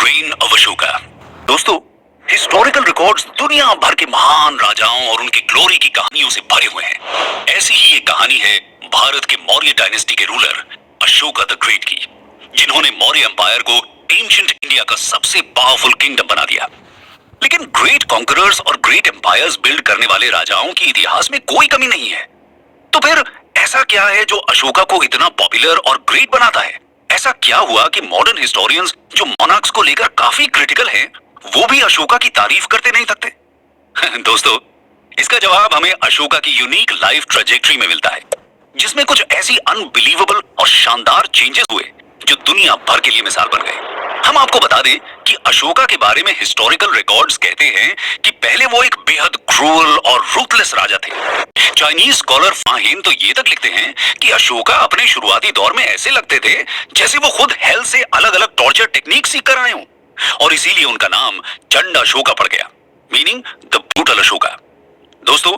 Rain of Ashoka. दोस्तों, historical records दुनिया भर के महान राजाओं और उनकी ग्लोरी की कहानियों से भरे हुए हैं। ऐसी ही एक कहानी है भारत के मौर्य डायनेस्टी के रूलर अशोका द ग्रेट की, जिन्होंने मौर्य एम्पायर को एंशिएंट इंडिया का सबसे पावरफुल किंगडम बना दिया। लेकिन ग्रेट कॉन्करर्स और ग्रेट एम्पायर्स बिल्ड करने वाले राजाओं के इतिहास में कोई कमी नहीं है। तो फिर ऐसा क्या है जो अशोका को इतना पॉपुलर और ग्रेट बनाता है? ऐसा क्या हुआ कि मॉडर्न हिस्टोरियंस जो मोनार्क्स को लेकर काफी क्रिटिकल हैं, वो भी अशोका की तारीफ करते नहीं थकते? दोस्तों, इसका जवाब हमें अशोका की यूनिक लाइफ ट्रेजेक्टरी में मिलता है, जिसमें कुछ ऐसी अनबिलीवेबल और शानदार चेंजेस हुए जो दुनिया भर के लिए मिसाल बन गए। हम आपको बता दें कि अशोका के बारे में हिस्टोरिकल रिकॉर्ड्स कहते हैं कि पहले वो एक बेहद क्रूअल और रूथलेस राजा थे। चाइनीज स्कॉलर फाहिन तो ये तक लिखते हैं कि अशोका अपने शुरुआती दौर में ऐसे लगते थे जैसे वो खुद हेल से अलग अलग टॉर्चर टेक्निक सीख कर आए हों, और इसीलिए उनका नाम चंड अशोका पड़ गया, मीनिंग द ब्रूटल अशोका। दोस्तों,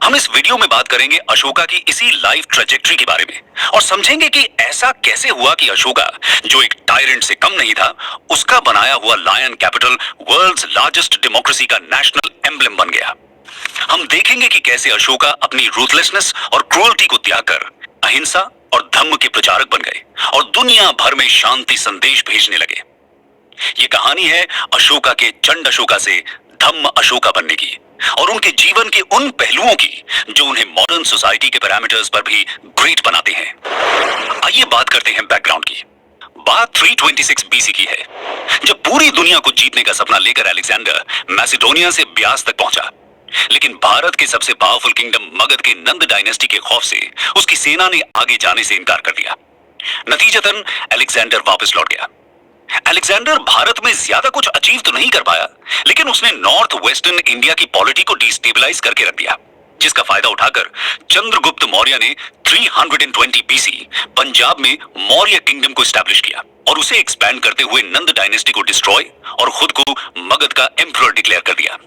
हम इस वीडियो में बात करेंगे अशोका की इसी लाइफ ट्रेजेक्टरी के बारे में और समझेंगे कि ऐसा कैसे हुआ कि अशोका, जो एक टायरेंट से कम नहीं था, उसका बनाया हुआ lion capital world's largest democracy का नेशनल एम्ब्लेम बन गया। हम देखेंगे कि कैसे अशोका अपनी रूथलेसनेस और क्रूअल्टी को त्याग कर अहिंसा और धम्म के प्रचारक बन गए और दुनिया भर में शांति संदेश भेजने लगे। ये कहानी है अशोका के चंड अशोका से धम्म अशोका बनने की और उनके जीवन के उन पहलुओं की जो उन्हें मॉडर्न सोसाइटी के पैरामीटर्स पर भी ग्रेट बनाते हैं। आइए बात करते हैं बैकग्राउंड की। बात 326 बीसी की है, जब पूरी दुनिया को जीतने का सपना लेकर अलेक्जेंडर मैसिडोनिया से ब्यास तक पहुंचा। लेकिन भारत के सबसे पावरफुल किंगडम मगध के नंद डायनेस्टी के खौफ से उसकी सेना ने आगे जाने से इनकार कर दिया। नतीजतन अलेक्जेंडर वापस लौट गया। अलेक्जेंडर भारत में ज्यादा कुछ अचीव तो नहीं कर पाया, लेकिन उसने नॉर्थ वेस्टर्न इंडिया की पॉलिटी को डिस्टेबलाइज करके रख दिया, जिसका फायदा उठाकर चंद्रगुप्त मौर्य ने 320 बीसी पंजाब में मौर्य किंगडम को एस्टैब्लिश किया और उसे एक्सपैंड करते हुए नंद डायनेस्टी को डिस्ट्रॉय और खुद को मगध का एम्परर डिक्लेयर कर दिया।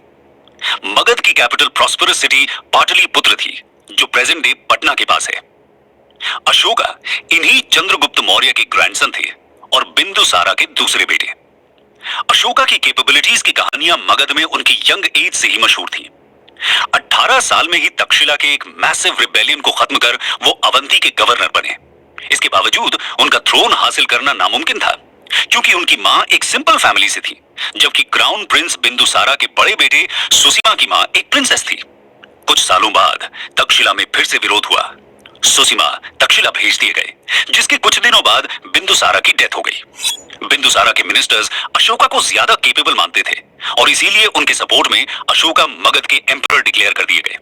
मगध की कैपिटल प्रॉस्परस सिटी पाटलिपुत्र थी, जो प्रेजेंट डे पटना के पास है। अशोका इन्हीं चंद्रगुप्त मौर्य के ग्रैंडसन थे और बिंदुसारा के दूसरे बेटे। अशोका की कैपेबिलिटीज की कहानियां मगध में उनकी यंग एज से ही मशहूर थी। 18 साल में ही तक्षशिला के एक मैसिव रिबेलियन को खत्म कर वो अवंती के गवर्नर बने। इसके बावजूद उनका थ्रोन हासिल करना नामुमकिन था, क्योंकि उनकी मां एक सिंपल फैमिली से थी, जबकि क्राउन प्रिंस बिंदुसारा के बड़े बेटे सुसीमा की मां एक प्रिंसेस थी। कुछ सालों बाद तक्षशिला में फिर से विरोध हुआ। सुसीमा तक्षशिला भेज दिए गए, जिसके कुछ दिनों बाद बिंदुसारा की डेथ हो गई। बिंदुसारा के मिनिस्टर्स अशोका को ज्यादा केपेबल मानते थे और इसीलिए उनके सपोर्ट में अशोका मगध के एम्परर डिक्लेयर कर दिए गए।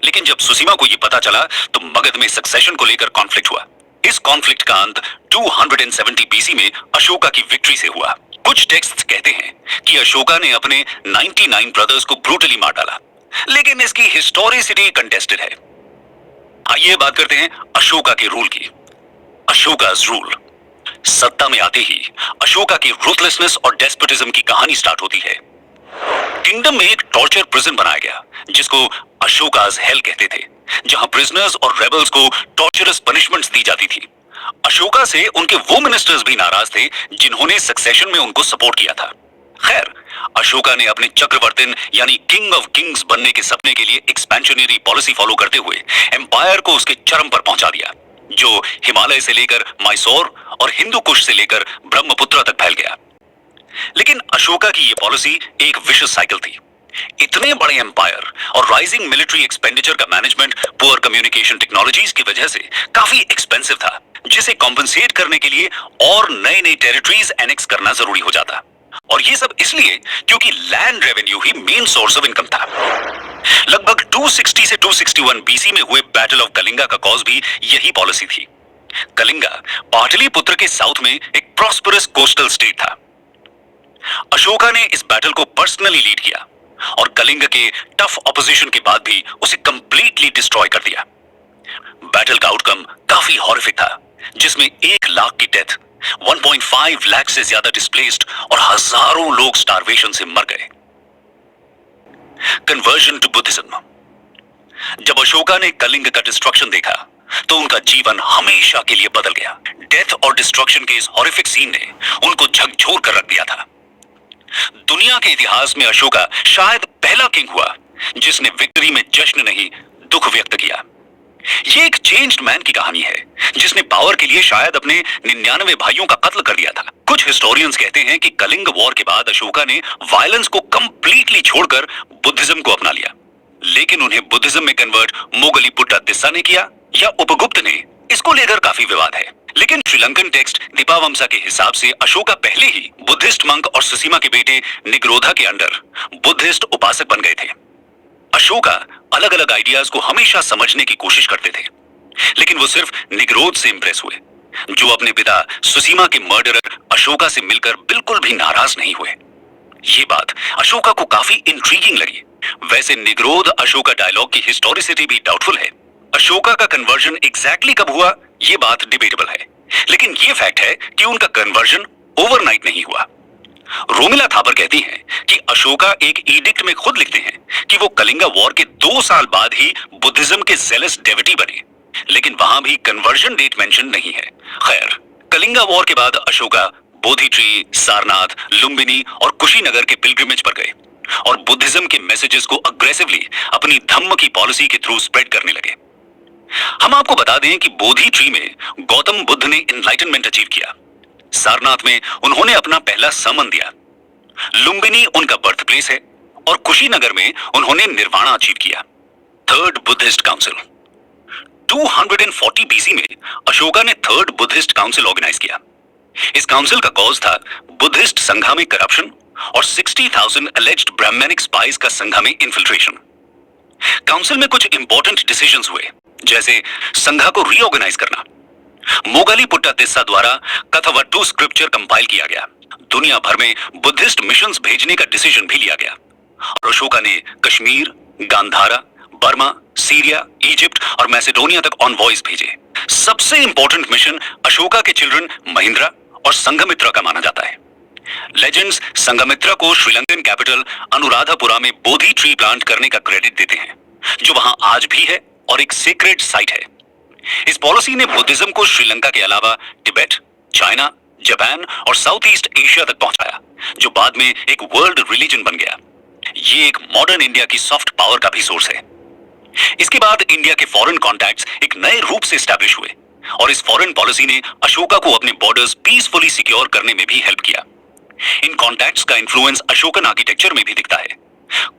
लेकिन जब सुसीमा को यह पता चला तो मगध में सक्सेशन को लेकर कॉन्फ्लिक्ट हुआ। इस कॉन्फ्लिक्ट का अंत 270 बीसी में अशोका की विक्ट्री से हुआ। कुछ टेक्स्ट्स कहते हैं कि अशोका ने अपने 99 ब्रदर्स को ब्रूटली मार डाला, लेकिन इसकी हिस्टोरिसिटी कंटेस्टेड है। आइए बात करते हैं अशोका के रूल की। अशोका's रूल। सत्ता में आते ही अशोका की रूथलेसनेस और डेस्पोटिज्म की कहानी स्टार्ट होती है। किंगडम में एक टॉर्चर प्रिजन बनाया गया, जिसको अशोका's हेल कहते थे, जहां प्रिजनर्स और रेबल्स को टॉर्चरस पनिशमेंट्स दी जाती थी। अशोका से उनके वो मिनिस्टर्स भी नाराज थे जिन्होंने सक्सेशन में उनको सपोर्ट किया था। खैर, अशोका ने अपने चक्रवर्ती यानी किंग ऑफ किंग्स बनने के सपने के लिए एक्सपेंशनरी पॉलिसी फॉलो करते हुए एम्पायर को उसके चरम पर पहुंचा दिया, जो हिमालय से लेकर मैसूर और हिंदू कुश से लेकर ब्रह्मपुत्र तक फैल गया। लेकिन अशोका की यह पॉलिसी एक विशियस साइकिल थी। इतने बड़े एम्पायर और राइजिंग मिलिट्री एक्सपेंडिचर का मैनेजमेंट पुअर कम्युनिकेशन टेक्नोलॉजीज की वजह से काफी एक्सपेंसिव था, जिसे कॉम्पनसेट करने के लिए और नए नए टेरिटरीज एनेक्स करना जरूरी हो जाता। और ये सब इसलिए क्योंकि land revenue he main source of income था। लगभग 260 से 261 बीसी में हुए बैटल ऑफ कलिंगा का कॉज भी यही पॉलिसी थी। कलिंगा पाटलिपुत्र के साउथ में एक प्रॉस्परस कोस्टल स्टेट था। अशोका ने इस बैटल को पर्सनली लीड किया और कलिंग के टफ ऑपोजिशन के बाद भी उसे कंप्लीटली डिस्ट्रॉय कर दिया। बैटल का आउटकम काफी हॉरिफिक था, जिसमें 1 लाख की डेथ, 1.5 लाख से ज्यादा डिस्प्लेस्ड और हजारों लोग स्टारवेशन से मर गए। Conversion to Buddhism. जब अशोका ने कलिंग का डिस्ट्रक्शन देखा तो उनका जीवन हमेशा के लिए बदल गया। डेथ और डिस्ट्रक्शन के इस हॉरिफिक सीन ने उनको झकझोर कर रख दिया था। दुनिया के इतिहास में अशोका शायद पहला किंग हुआ जिसने विक्ट्री में जश्न नहीं, दुख व्यक्त किया। ये एक चेंज्ड मैन की कहानी है जिसने पावर के लिए शायद अपने 99 भाइयों का कत्ल कर दिया था। कुछ हिस्टोरियंस कहते हैं कि कलिंग वॉर के बाद अशोका ने वायलेंस को कंप्लीटली छोड़कर बुद्धिज्म को अपना लिया, लेकिन उन्हें बुद्धिज्म में कन्वर्ट मोगलीपुट्टा तिस्सा ने किया या उपगुप्त ने, इसको लेकर काफी विवाद है। लेकिन श्रीलंकन टेक्स्ट दीपावमसा के हिसाब से अशोका पहले ही बुद्धिस्ट मंक और सुसीमा के बेटे निग्रोधा के अंडर बुद्धिस्ट उपासक बन गए थे। अशोका अलग अलग आइडियाज को हमेशा समझने की कोशिश करते थे, लेकिन वो सिर्फ निग्रोध से इंप्रेस हुए, जो अपने पिता सुसीमा के मर्डरर अशोका से मिलकर बिल्कुल भी नाराज नहीं हुए। ये बात अशोका को काफी इंट्रीगिंग लगी। वैसे निग्रोध अशोका डायलॉग की हिस्टोरिसिटी भी डाउटफुल है। अशोका का कन्वर्जन एग्जैक्टली कब हुआ ये बात डिबेटेबल है, लेकिन ये फैक्ट है कि उनका कन्वर्जन ओवरनाइट नहीं हुआ। रोमिला थापर कहती हैं कि अशोका एक एडिक्ट में खुद लिखते हैं कि वो कलिंगा वॉर के 2 साल बाद ही बुद्धिज्म के जेलस डेविटी बने, लेकिन वहां भी कन्वर्जन डेट मेंशन नहीं है। खैर, कलिंगा वॉर के बाद अशोका बोधि ट्री, सारनाथ, लुम्बिनी और कुशीनगर के पिलग्रिमेज पर गए और बुद्धिज्म के मैसेजेस को अग्रेसिवली अपनी धम्म की पॉलिसी के थ्रू स्प्रेड करने लगे। हम आपको बता दें कि बोधि ट्री में गौतम बुद्ध ने एनलाइटनमेंट अचीव किया, सारनाथ में उन्होंने अपना पहला समन दिया, लुम्बिनी उनका बर्थ प्लेस है और कुशीनगर में उन्होंने निर्वाणा अचीव किया। थर्ड बुद्धिस्ट काउंसिल 240 बीसी में अशोका ने थर्ड बुद्धिस्ट काउंसिल ऑर्गेनाइज किया। इस काउंसिल का कॉज था बुद्धिस्ट संघा में करप्शन और 60,000 एलिज्ड ब्राह्मणिक स्पाइस का संघा में इन्फिल्ट्रेशन। काउंसिल में कुछ इंपॉर्टेंट डिसीजंस हुए, जैसे संघा को रीऑर्गेनाइज करना, मोगलीपुट्टा तिस्सा द्वारा कथावट्टू स्क्रिप्चर कंपाइल किया गया, दुनिया भर में बुद्धिस्ट मिशंस भेजने का डिसीजन भी लिया गया और अशोका ने Kashmir, Gandhara, Burma, Syria, Egypt और मैसेडोनिया तक ऑनवॉइस भेजे। सबसे इंपॉर्टेंट मिशन अशोका के चिल्ड्रन महिंद्रा और संघमित्रा का माना जाता है। लेजेंड्स संघमित्रा को श्रीलंकन कैपिटल अनुराधापुरा में बोधि ट्री प्लांट करने का क्रेडिट देते हैं, जो वहां आज भी है और एक सीक्रेट साइट है। इस पॉलिसी ने बुद्धिज्म को श्रीलंका के अलावा तिब्बत, चाइना, जापान और साउथ ईस्ट एशिया तक पहुंचाया, जो बाद में एक वर्ल्ड रिलीजन बन गया। ये एक मॉडर्न इंडिया की सॉफ्ट पावर का भी सोर्स है। इसके बाद इंडिया के फॉरेन कॉन्टैक्ट्स एक नए रूप से एस्टैब्लिश हुए और इस फॉरेन पॉलिसी ने अशोका को अपने बॉर्डर्स पीसफुली सिक्योर करने में भी हेल्प किया। इन कॉन्टैक्ट्स का इन्फ्लुएंस अशोकन आर्किटेक्चर में भी दिखता है।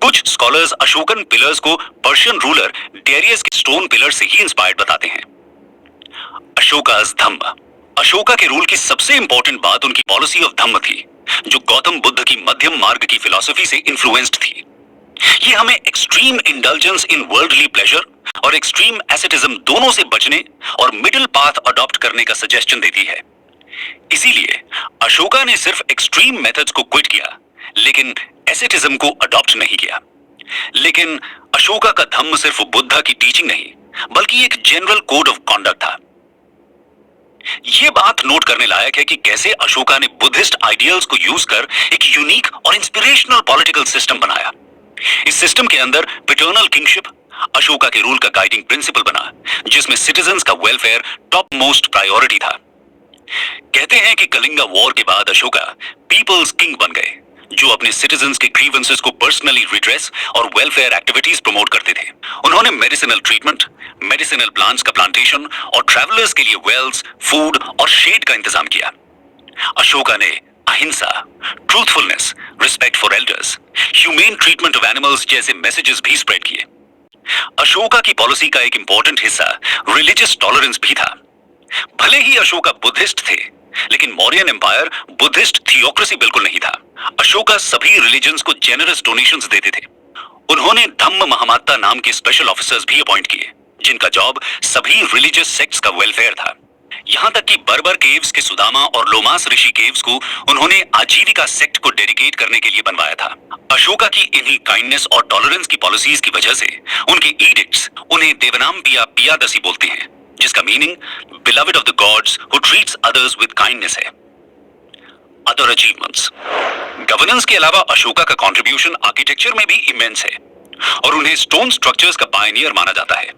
कुछ स्कॉलर्स अशोकन पिलर्स को पर्शियन रूलर डेरियस के स्टोन पिलर से ही इंस्पायर्ड बताते हैं। अशोका's धम्म, अशोका के रूल की सबसे इंपॉर्टेंट बात उनकी पॉलिसी ऑफ धम्म थी, जो गौतम बुद्ध की मध्यम मार्ग की फिलॉसफी से इन्फ्लुएंस्ड थी। ये हमें एक्सट्रीम इंडल्जेंस इन वर्ल्डली प्लेजर और एक्सट्रीम एसेटिज्म दोनों से बचने और मिडिल पाथ अडॉप्ट करने का सजेशन देती है। इसीलिए अशोका ने सिर्फ एक्सट्रीम मेथड्स को क्विट किया, लेकिन एसेटिज्म को अडॉप्ट नहीं किया। लेकिन अशोका का धम्म सिर्फ बुद्धा की टीचिंग नहीं, बल्कि एक जनरल कोड ऑफ कॉन्डक्ट था। यह बात नोट करने लायक है कि कैसे अशोका ने बुद्धिस्ट आइडियल्स को यूज कर एक यूनिक और इंस्पिरेशनल पॉलिटिकल सिस्टम बनाया। इस सिस्टम के अंदर पैटर्नल किंगशिप अशोका के रूल का गाइडिंग प्रिंसिपल बना, जिसमें सिटीजन्स का वेलफेयर टॉप मोस्ट प्रायोरिटी था। कहते हैं कि कलिंगा वॉर के बाद अशोका पीपल्स किंग बन गए, जो अपने सिटीजन्स के ग्रीवेंसेस को पर्सनली रिड्रेस और वेलफेयर एक्टिविटीज प्रमोट करते थे। उन्होंने मेडिसिनल ट्रीटमेंट, मेडिसिनल प्लांट्स का प्लांटेशन और ट्रैवलर्स के लिए वेल्स, फूड और शेड का इंतजाम किया। अशोका ने अहिंसा, truthfulness, respect for elders, humane treatment of animals जैसे मैसेजेस भी स्प्रेड किए। अशोका की पॉलिसी का एक इंपॉर्टेंट हिस्सा रिलीजियस टॉलरेंस भी था। भले ही अशोका बुद्धिस्ट थे, लेकिन मौर्यन एम्पायर बुद्धिस्ट थियोक्रेसी बिल्कुल नहीं था। अशोका सभी रिलीजन्स को जेनरस डोनेशंस देते थे। उन्होंने धम्म महामात्ता नाम के स्पेशल ऑफिसर्स भी अपॉइंट किए, जिनका जॉब सभी रिलीजियस सेक्ट्स का वेलफेयर था। यहां तक कि बर्बर केव्स के सुदामा और लोमास ऋषि केव्स को उन्होंने आजीविका सेक्ट को डेडिकेट करने के लिए बनवाया था। अशोका की इन्हीं काइंडनेस और टॉलरेंस की पॉलिसीज की वजह से उनके एडिक्ट्स उन्हें देवनाम पिया पियादसी बोलते हैं, जिसका meaning beloved of the gods who treats others with kindness है। अदर अचीवमेंट्स, गवर्नेंस के अलावा अशोका का कंट्रीब्यूशन आर्किटेक्चर में भी इमेंस है और उन्हें स्टोन स्ट्रक्चर्स का पायनियर माना जाता है।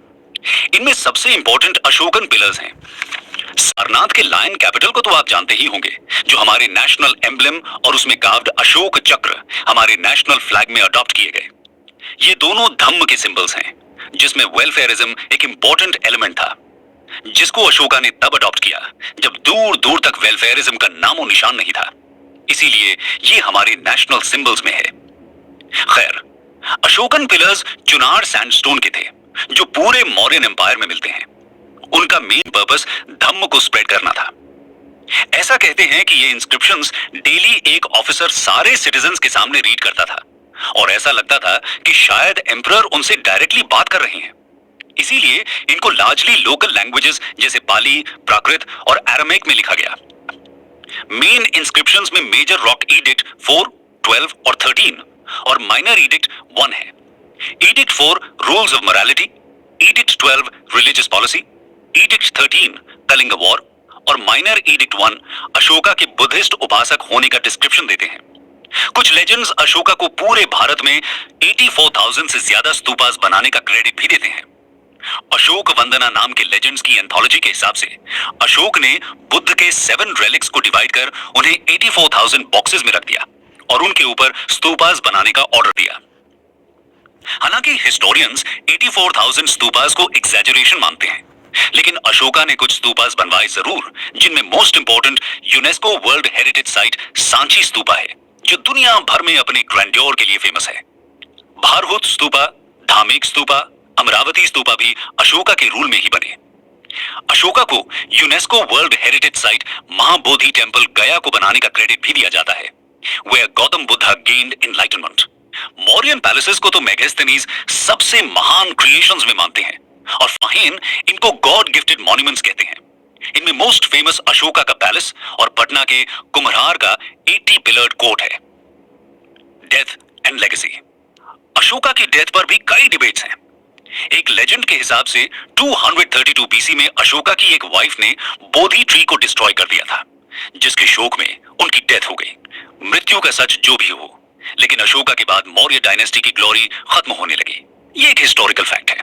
इनमें सबसे इंपॉर्टेंट अशोकन पिलर्स हैं, सारनाथ के लायन कैपिटल को तो आप जानते ही होंगे, जो हमारे नेशनल एम्बलम और उसमें कार्व्ड अशोक चक्र हमारे नेशनल फ्लैग में अडॉप्ट किए गए। ये दोनों धम्म के सिंबल्स हैं, जिसमें वेलफेयरिज्म एक इंपॉर्टेंट एलिमेंट था, जिसको अशोका ने तब अडॉप्ट किया जब दूर दूर तक वेलफेयरिज्म का नामो निशान नहीं था। इसीलिए ये हमारे नेशनल सिंबल्स में है। खैर, अशोकन पिलर्स चुनार सैंडस्टोन के थे, जो पूरे मौर्यन एम्पायर में मिलते हैं। उनका मेन पर्पस धम्म को स्प्रेड करना था। ऐसा कहते हैं कि ये इंस्क्रिप्शंस डेली एक ऑफिसर सारे सिटीजन्स के सामने रीड करता था और ऐसा लगता था कि शायद एम्परर उनसे डायरेक्टली बात कर रहे हैं। इसीलिए इनको लार्जली लोकल लैंग्वेजेस जैसे पाली, प्राकृत और अरामिक में लिखा गया। मेन इंस्क्रिप्शंस में मेजर रॉक एडिक्ट 4, 12 और 13 और माइनर एडिक्ट 1 है। Edict 4 rules of morality, edict 12 religious policy, edict 13 Kalinga war और माइनर एडिक्ट 1 अशोका के बुद्धिस्ट उपासक होने का डिस्क्रिप्शन देते हैं। कुछ लेजेंड्स अशोका को पूरे भारत में 84,000 से ज्यादा स्तूपास बनाने का क्रेडिट भी देते हैं। अशोक वंदना नाम के लेजेंड्स की एंथोलॉजी के हिसाब से अशोक ने बुद्ध के 7 रेलिक्स को डिवाइड कर उन्हें 84,000 बॉक्सेस में रख दिया और उनके ऊपर स्तूपास बनाने का ऑर्डर दिया। हालांकि हिस्टोरियंस 84,000 स्तूपास को एग्जैजरेशन मानते हैं, लेकिन अशोका ने कुछ स्तूपास बनवाए जरूर, जिनमें most important UNESCO world heritage site Sanchi stupa है, जो दुनिया भर में अपने ग्रैंड्योर के लिए फेमस है। भारहुत स्तूपा, धामिक स्तूपा, अमरावती स्तूपा भी अशोका के रूल में ही बने। अशोका को UNESCO world heritage site Mahabodhi temple गया को बनाने का क्रेडिट भी दिया जाता है, where Gautam Buddha gained enlightenment. Mauryan palaces को तो मेगास्थनीज सबसे महान क्रिएशंस में मानते हैं और फाहिन इनको गॉड गिफ्टेड मॉन्यूमेंट्स कहते हैं। इनमें मोस्ट फेमस अशोका का पैलेस और पटना के कुम्हरार का 80 पिलर्ड कोर्ट है। Death and legacy. अशोका की डेथ पर भी कई डिबेट्स हैं। एक लेजेंड के हिसाब से 232 बीसी में अशोका की एक वाइफ ने बोधि ट्री को डिस्ट्रॉय कर दिया था, जिसके शोक में उनकी डेथ हो गई। मृत्यु का सच जो भी हो, लेकिन अशोका के बाद मौर्य डायनेस्टी की ग्लोरी खत्म होने लगी। ये एक हिस्टोरिकल फैक्ट है।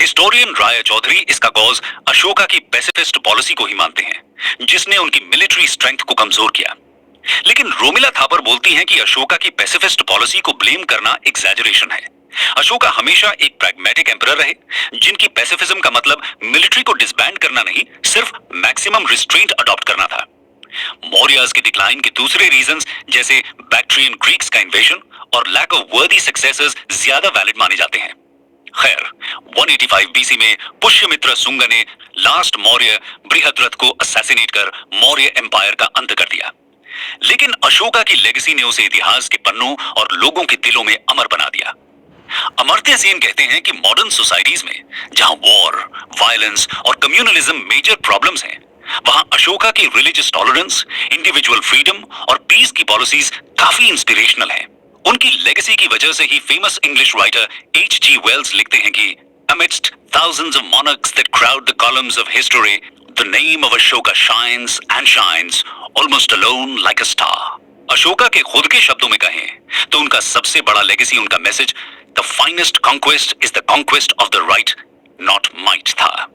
हिस्टोरियन राय चौधरी इसका कॉज अशोका की पैसिफिस्ट पॉलिसी को ही मानते हैं, जिसने उनकी मिलिट्री स्ट्रेंथ को कमजोर किया। लेकिन रोमिला थापर बोलती हैं कि अशोका की पैसिफिस्ट पॉलिसी को ब्लेम करना एग्जैजरेशन है। अशोका हमेशा एक प्रैग्मेटिक एम्परर रहे, जिनकी पैसिफिज्म का मतलब मिलिट्री को डिसबैंड करना नहीं, सिर्फ मैक्सिमम रिस्ट्रेंट अडॉप्ट करना था। मौर्यस के डिक्लाइन के दूसरे रीजंस जैसे बैक्ट्रियन ग्रीक्स का इन्वेजन और लैक ऑफ वर्दी सक्सेसर्स ज्यादा वैलिड माने जाते हैं। खैर, 185 बीसी में पुष्यमित्र सुंग ने लास्ट मौर्य बृहद्रथ को असैसिनेट कर मौर्य एम्पायर का अंत कर दिया। लेकिन अशोका की लेगेसी ने उसे इतिहास के पन्नों और लोगों के दिलों में अमर बना दिया। अमर्त्य सेन कहते हैं कि मॉडर्न सोसाइटीज में जहां वॉर, वायलेंस और कम्युनलिज्म मेजर प्रॉब्लम्स हैं, वहां अशोका की रिलीजियस टॉलरेंस, इंडिविजुअल फ्रीडम और पीस की पॉलिसीज काफी इंस्पिरेशनल हैं। उनकी लेगेसी की वजह से ही famous English writer H.G. Wells लिखते हैं कि amidst thousands of monarchs that crowd the columns of history, the name of Ashoka shines and shines almost alone like a star. Ashoka के खुद के शब्दों में कहें तो उनका सबसे बड़ा लेगेसी, उनका message, the finest conquest is the conquest of the right, not might था।